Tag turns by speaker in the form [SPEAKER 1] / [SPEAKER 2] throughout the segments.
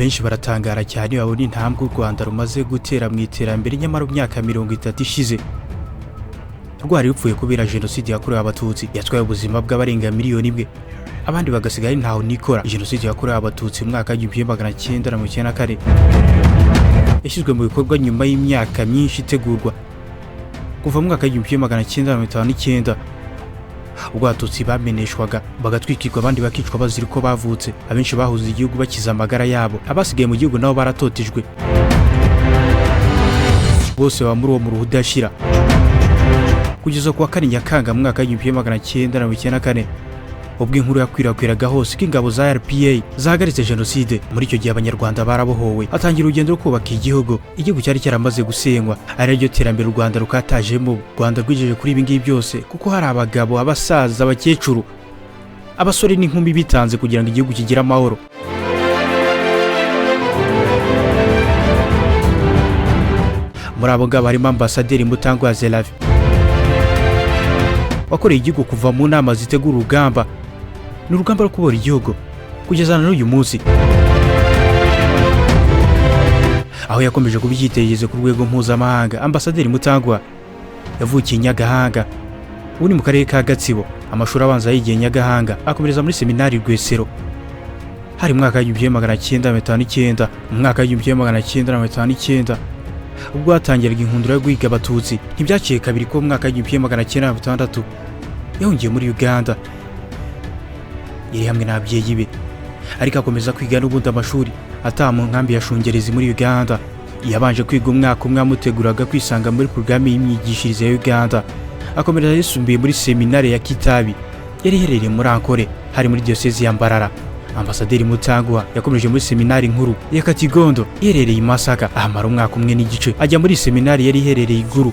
[SPEAKER 1] abenshi baratangara cyane babona intambwe u Rwanda rumaze gutera mu iterambere nyamara mu myaka 30 ishize rwari rupfuye kubera jenoside yakorewe abatutsi yatwaye ubuzima bw'abarenga miliyoni imwe abandi bagasigara ntaho nikora. Jenoside yakorewe abatutsi mu mwaka w'1994 yashyizwe mu bikorwa nyuma y'imyaka myinshi itegurwa kuva mu mwaka w'1959 ubwo abatutsi bameneshwaga bagatwikirwa abandi bakicwa bazira ko bavutse. Abenshi bahuze igihugu bakiza amagara yabo, abasigaye mu gihugu nabo baratotejwe bose ba muri uwo muruhu udashira kugeza ku wa 4 Nyakanga mu mwaka w'1994 ubwo inkuru yakwirakwiraga hose ko ingabo za RPA zahagaritse jenoside. Muri icyo gihe abanyarwanda barabohowe, hatangira urugendo rwo kubaka igihugu cyari cyaramaze gusenywa, ari ryo terambere u Rwanda rukatajemo. Rwanda rwijeje kuri ibi ngibi byose kuko hari abagabo, abasaza, abakecuru, abasore n'inkumi bitanze kugira ngo igihugu kigire amahoro. Muri abo ngabo harimo ambasaderi Mutanguha wakoreye igihugu kuva mu nama zitegura urugamba n'urugamba rwo kubohora igihugu kugeza n'uyu munsi, aho yakomeje kubyitegereza ku rwego mpuzamahanga. Ambasaderi Mutanguha yavukiye Nyagahanga, uri mu karere ka Gatsibo. Amashuri abanza yigiye Nyagahanga, akomereza muri seminari Rwesero hari mwaka w'1959. Mu mwaka w'1959 ubwo hatangiraga inkundura yo guhiga abatutsi, ntibyaciye kabiri ko mu mwaka w'1956 yahungiye muri Uganda yari hamwe n'ababyeyi be, ariko akomeza kwiga n'ubundi amashuri ataha mu nkambi ya Shungerezi muri Uganda. Yabanje kwiga umwaka umwe amuteguraga kwisanga muri porogaramu y'imyigishirize ya Uganda, akomereza yisumbuye muri seminari ya Kitabi yari iherereye muri Ankole hari muri diocese ya Mbarara. Ambasaderi Mutanguha yakomeje muri seminari nkuru ya Katigondo iherereye i Masaka, ahamara umwaka umwe n'igice. Ajya muri seminari yari iherereye i Gulu mu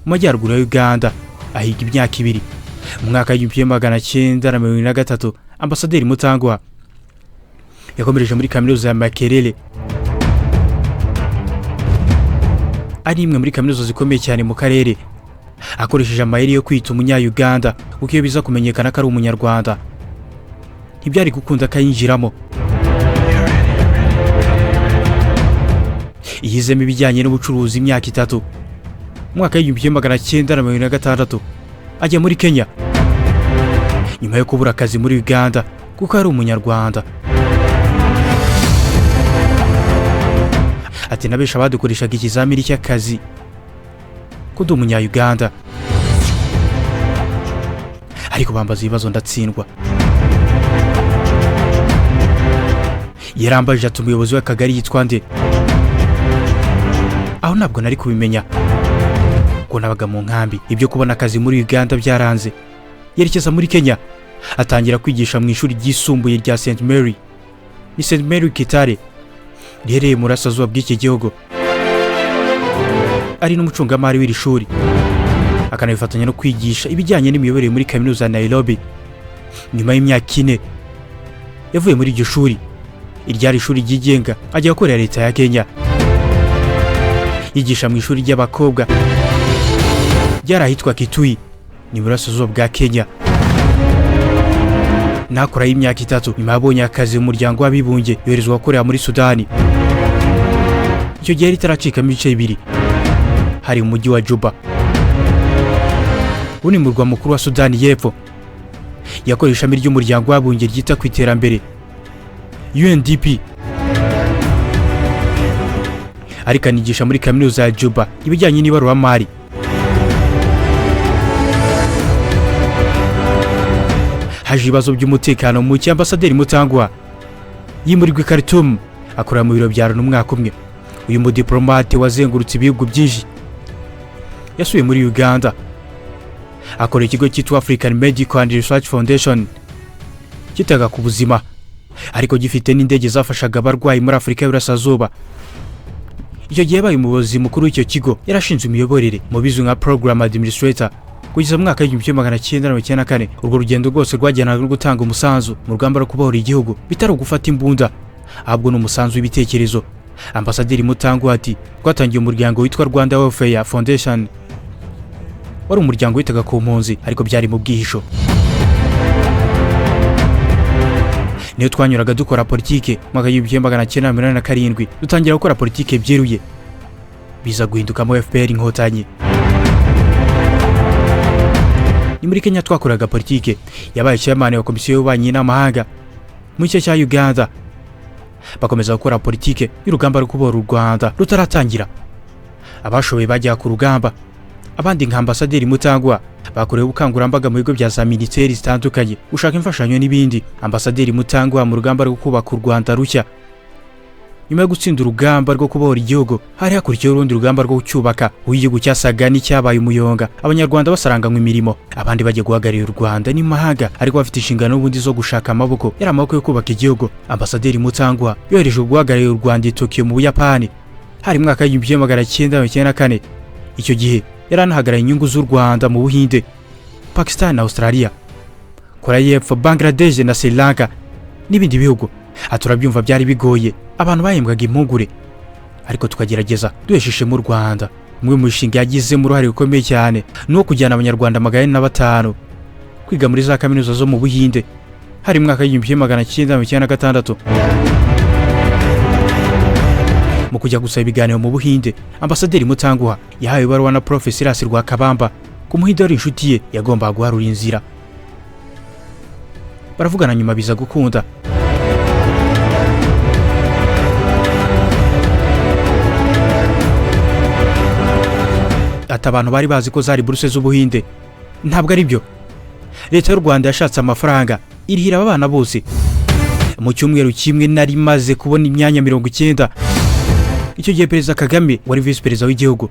[SPEAKER 1] majyaruguru ya Uganda, ahiga imyaka 2. Mu mwaka w'1973 Ambasaderi Mutanguha yakomereje muri kaminuza ya Makerere, ari imwe muri kaminuza zikomeye cyane mu karere. Akoresheje amayeri yo kwita umunya-Uganda kuko iyo biza kumenyekana ko ari umunyarwanda ntibyari gukunda kayinjiramo. Yizemo ibijyanye n'ubucuruzi imyaka 3. Mu mwaka w'1976 ajya muri Kenya nyuma yo kubura akazi muri Uganda kuko ari umunyarwanda. Ati nabesha badukoreshaga ikizamini cy'akazi ko ndi umunya-Uganda, ariko bambaza ibibazo ndatsindwa. Yarambajije ati umuyobozi w'akagari yitwa nde? Aho ntabwo nari kubimenya ko nabaga mu nkambi. Ibyo kubona akazi muri Uganda byaranze, yerekeza muri Kenya atangira kwigisha mu ishuri ryisumbuye rya St Mary. Ni St Mary Kitale riherereye mu burasirazuba bw'iki gihugu. Ari n'umucungamari w'iri shuri, akanabifatanya no kwigisha ibijyanye n'imiyoborere muri kaminuza ya Nairobi. Nyuma y'imyaka 4 yavuye muri iryo shuri, iryari ishuri ryigenga, ajya gukorera leta ya Kenya. Yigisha mu ishuri ry'abakobwa ryari ahitwa Kitui, ni mu burasirazuba bwa Kenya. Nakora y'imyaka 3 nyuma yabonye akazi mu muryango w'abibumbye, yoherezwa gukorera muri Sudani. Icyo gihe ritaracikamo ibice 2, hari mu mujyi wa Juba, uri mu murwa mukuru wa Sudani y'Epfo. Yakoresha ishami ry'umuryango w'abibumbye ryita ku iterambere UNDP, ariko anigisha muri kaminuza ya Juba ibijyanye n'ibaruramari. Haje ibibazo by'umutekano mu cya Ambasaderi Mutanguha yimurirwa i Khartoum, akora mu biro bya Loni umwaka umwe. Uyu mudiplomate wazengurutse ibihugu byinshi yasuye muri Uganda, akora ikigo cyitwa African Medical and Research Foundation kitaga ku buzima, ariko gifite n'indege zafashaga abarwayi muri Afrika y'Uburasirazuba. Icyo gihe yabaye umuyobozi mukuru w'icyo kigo, yarashinzwe imiyoborere mu bizwi nka Program Administrator kugeza mu mwaka w'1994. Urwo rugendo rwose rwajyanaga no gutanga umusanzu mu rugamba rwo kubohora igihugu, bitari gufata imbunda, ahubwo n'umusanzu w'ibitekerezo. Ambasaderi Mutanguha ati twatangiye umuryango witwa Rwanda Welfare Foundation, wari umuryango witaga ku mpunzi ariko byari mu bwihisho. niyo twanyuraga dukora politike mu 1987 dutangira gukora politike byeruye biza guhindukamo FPR inkotanyi. Ni muri Kenya twakoraga politike, yabaye chairman wa komisiyo y'ububanyi n'amahanga mu cyo cya Uganda. Bakomeza gukora politike y'urugamba rwo kubohora u Rwanda rutaratangira. Abashoboye bajya ku rugamba, abandi nka ambasaderi Mutanguha bakorewe ubukangurambaga mu bigo bya za militeri zitandukanye ushaka imfashanyo n'ibindi. Ambasaderi Mutanguha mu rugamba rwo kubaka u Rwanda rushya. Nyuma yo gutsinda urugamba rwo kubohora igihugu, hari hakurikiyeho urundi rugamba rwo cyubaka igihugu cyasaga n'icyabaye umuyonga, abanyarwanda basaranganywe imirimo, abandi bagiye guhagararira u Rwanda n'imahanga ariko bafite inshingano n'ubundi zo gushaka amaboko yari amaboko yo kubaka igihugu. Ambasaderi Mutanguha yohereje guhagararira u Rwanda i Tokyo mu Buyapani hari mwaka wa 1994. Icyo gihe yari anahagarariye inyungu z'u Rwanda mu Buhinde, Pakistan na Australia, Korea y'Epfo, Bangladesh na Sri Lanka n'ibindi bihugu. Aturabyumva byari bigoye, abantu bahembwaga impungure, ariko tukagerageza duheshishe mu Rwanda. Umwe mu mishinga yagize mu ruhare rukomeye cyane no kujyana abanyarwanda 45 kwiga muri za kaminuza zo mu Buhinde hari mwaka wa 1996. Mu kujya gusaba ibiganiro mu Buhinde, ambasaderi Mutanguha yahawe ibaruwa na Professor Rugamba ku Muhinde wari inshuti ye yagomba guharura inzira. Baravugana nyuma biza gukunda. Ati abantu bari bazi ko zari buruse z'Ubuhinde, ntabwo ari byo. Leta y'u Rwanda yashatse amafaranga irihira abana bose. Mu cyumweru kimwe nari maze kubona imyanya 90. Icyo gihe Perezida Kagame wari vice perezida w'igihugu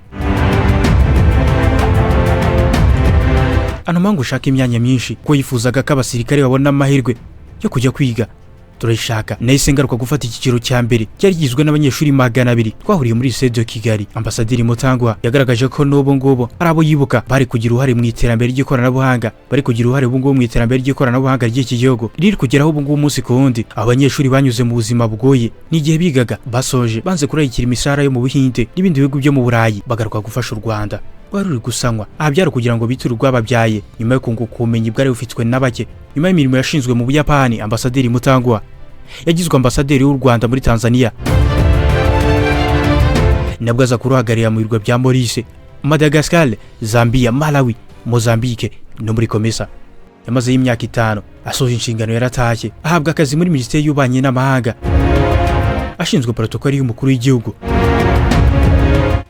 [SPEAKER 1] anomangu ushaka imyanya myinshi ko yifuzaga ko abasirikare babona amahirwe yo kujya kwiga. Turayishaka nahise ngaruka gufata ikiciro cya mbere cyari gizwe n'abanyeshuri 200 twahuriye muri Sede Kigali. Ambasaderi Mutanguha yagaragaje ko n'ubu ngubo ari abo yibuka bari kugira uruhare mu iterambere ry'ikoranabuhanga, bari kugira uruhare ubu ngubu mu iterambere ry'ikoranabuhanga ry'iki gihugu riri kugeraho ubu ngubu umunsi ku wundi. Abanyeshuri banyuze mu buzima bugoye n'igihe bigaga, basoje banze kurayikira imisara yo mu Buhinde n'ibindi bihugu byo mu Burayi, bagaruka gufasha u Rwanda wari uri gusanywa. Abyara kugira ngo biture urwababyaye nyuma yo kunguka ubumenyi bwari bufitwe n'abake. Nyuma y'imirimo yashinzwe mu Buyapani, ambasaderi Mutanguha yagizwe ambasaderi w'u Rwanda muri Tanzania. Nabwo aza kuruhagarira mu birwa bya Maurice, Madagascar, Zambia, Malawi, Mozambique no muri Komesa. Yamaze y'imyaka 5 asoje inshingano yaratashye, ahabwa akazi muri Minisiteri y'Ububanyi n'Amahanga ashinzwe Protocole y'umukuru w'igihugu.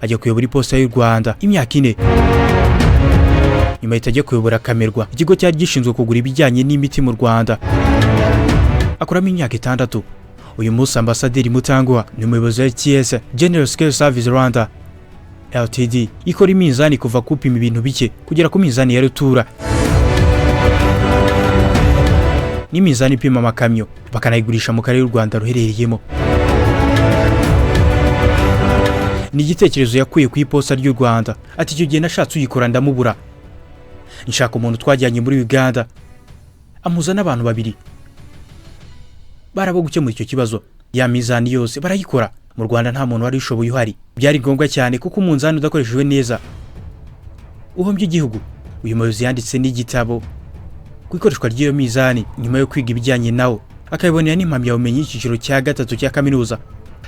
[SPEAKER 1] Ajya kuyobora iposita y'u Rwanda imyaka 4. Nyuma itajya kuyobora Kamerwa, ikigo cyari gishinzwe kugura ibijyanye n'imiti mu Rwanda, akoramo imyaka 6. Uyu munsi ambasaderi Mutanguha ni umuyobozi wa TS General Scale Service Rwanda Ltd, ikora imizani kuva kupima ibintu bike kugera ku mizani ya rutura, n'imizani ipima amakamyo bakanayigurisha mu karere u Rwanda ruherereyemo. Ni igitekerezo yakuye ku iposita ry'u Rwanda. Ati icyo gihe nashatse uyikora ndamubura, nshaka umuntu twajyanye muri Uganda amuza n'abantu 2 barabo gukemura icyo kibazo. Ya mizani yose barayikora mu Rwanda, nta muntu wari ushoboye uhari. Byari ngombwa cyane kuko umunzani udakoreshejwe neza uhombye igihugu. Uyu muyobozi yanditse n'igitabo ku ikoreshwa ry'iyo mizani nyuma yo kwiga ibijyanye nawo, akayibonera n'impamyabumenyi y'ikiciro cya 3 cya kaminuza.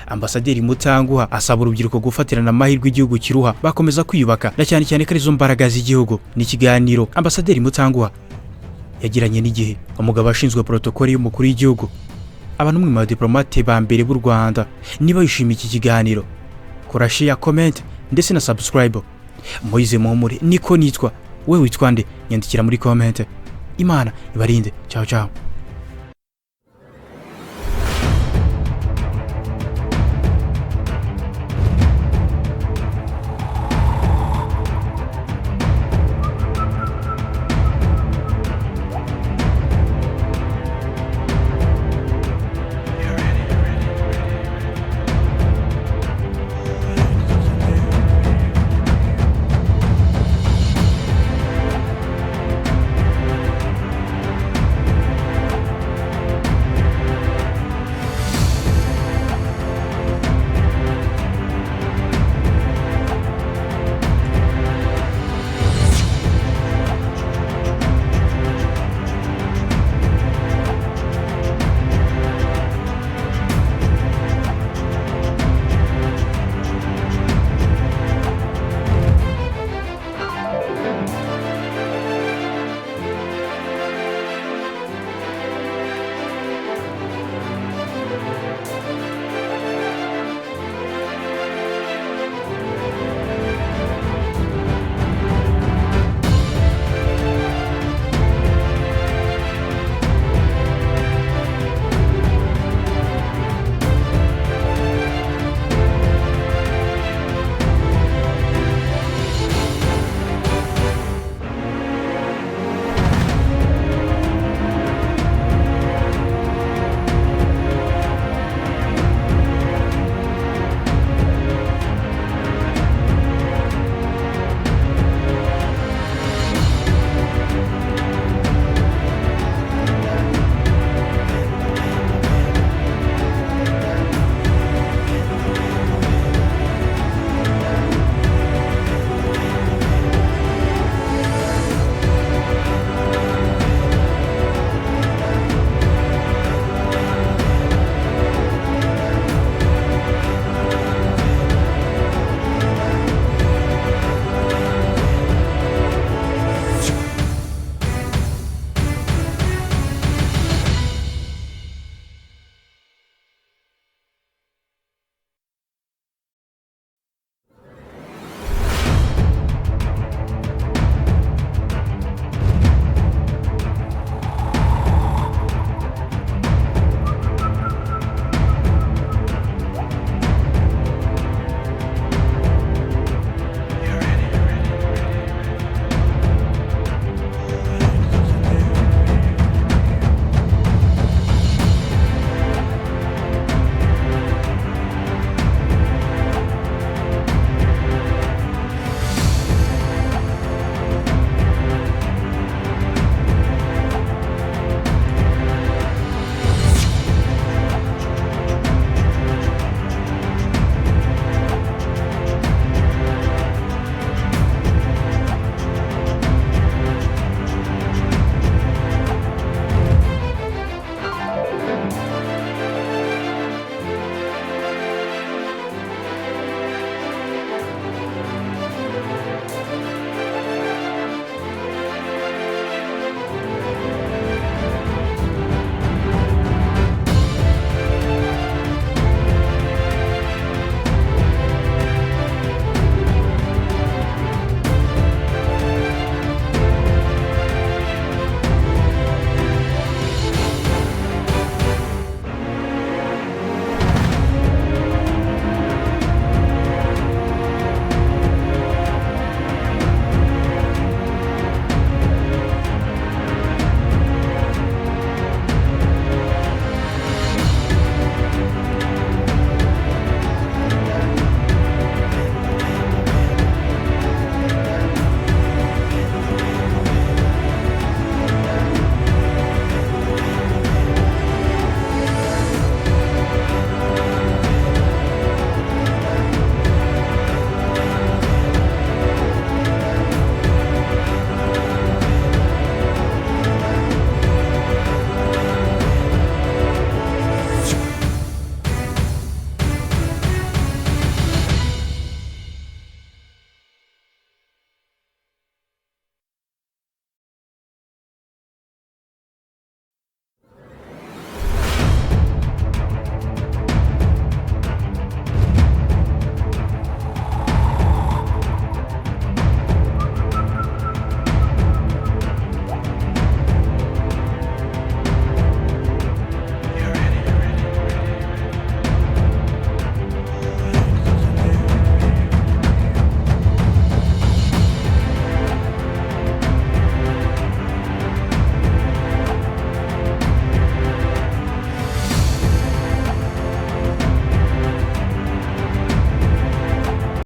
[SPEAKER 1] Ambasaderi Mutanguha asaba urubyiruko gufatirana amahirwe igihugu kiruha, bakomeza kwiyubaka na cyane cyane ko arizo mbaraga z'igihugu. Ni ikiganiro ambasaderi Mutanguha yagiranye n'Igihe, umugabo ashinzwe Protocole y'umukuru w'igihugu. Abantu mwe mu diplomate ba mbere b'u Rwanda, niba yishimiye iki kiganiro kora share, comment ndetse na subscribe. Moize Muhumure niko nitwa, we witwa nde? Nyandikira muri comment. Imana ibarinde. Ciao ciao.